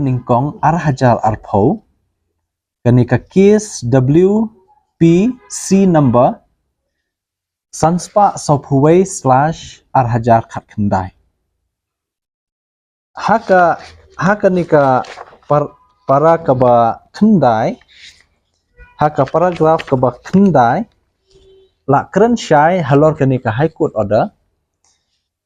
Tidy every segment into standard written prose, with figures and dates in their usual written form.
ningkong arhajal arpo kanika case WPC number sanspa sophuway / arhajar khat khandai haka nika para kaba khandai haka paragraph kaba khandai la kren shai halor kanika high court order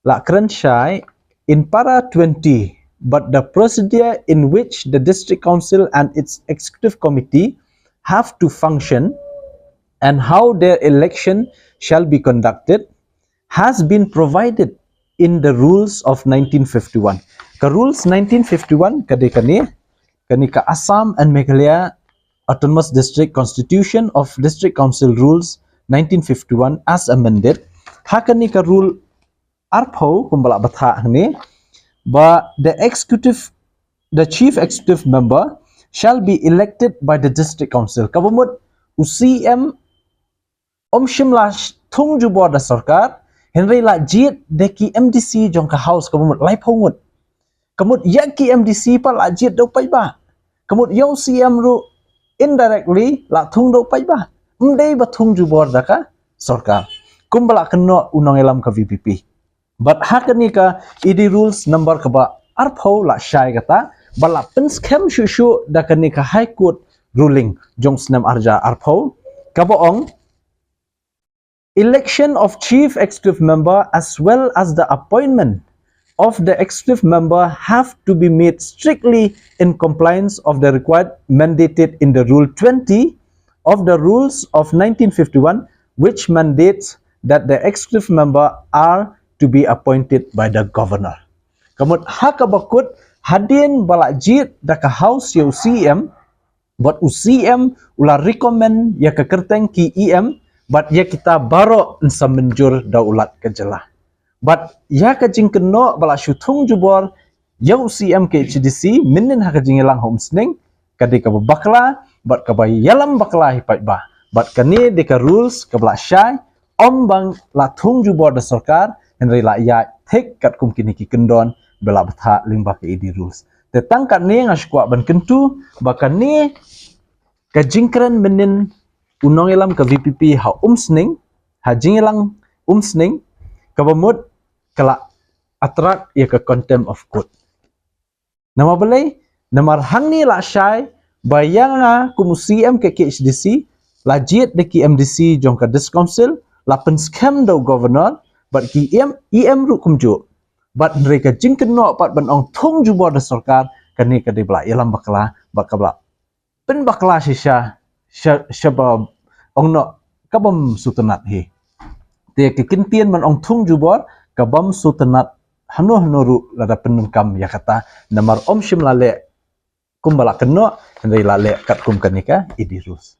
la kren shai in para 20, but the procedure in which the district council and its executive committee have to function and how their election shall be conducted has been provided in the rules of 1951. Ka rules 1951 kanika Assam and Meghalaya Autonomous District Constitution of District Council Rules 1951 as amended. Hakanika rule arpo kumbala batha ni but the chief executive member shall be elected by the district council. Kabumut UCM Omshimla Thung Jubor da Sorkar Henry la jit deki MDC jong ka house kabumut lai phongut kamut yaki MDC pa la jit do pai ba kamut yo CM ru indirectly la thung do pai ba mdei ba Thung Jubor da ka Sorkar kumbala kenno unong elam ka VPP. But hakanika ID rules number kaba arpo la shai kata bala penskem shushu da kanika high court ruling jong snam arja arpo kaboong election of chief executive member as well as the appointment of the executive member have to be made strictly in compliance of the required mandated in the rule 20 of the rules of 1951 which mandates that the executive member are to be appointed by the governor. Kamut hakabakut hadin balajit daka house ya UCM but UCM ula recommend ya kekerteng ki EM but ya kita baro nsa menjur da ulat kejelah. But ya kajing keno bala Thung Jubor ya UCM ke HDC minin hakajing ilang homesning kadi ka bakla but kabay yalam bakla hipai ba. But kani deka rules kabla syai ombang la Thung Jubor da Sorkar Henry la ya tek kat kum kini ki kendon bela batha limba ke ID rules. Tetang kat ni ngashkwa ban kentu bakan ni ka jingkran menin unong elam ka VPP ha umsning ha jingelang umsning ka bamut kala atrak ya ka contempt of court. Nama balai namar hangni la syai bayanga kum CM ke HDC la jit de ki MDC jong ka dis council la pen scam do governor but ki EM ru kumju but mereka jingken no pat ban ong Thung Jubor da Sorkar kani kadi bla yalam bakla pen bakla shisha syabab ong no kabam sutanat hi te ke kintian man ong Thung Jubor kabam sutanat hanu ru lada penungkam ya kata namar om shim lale kumbala kenno ndai lale kat kum kanika idi rus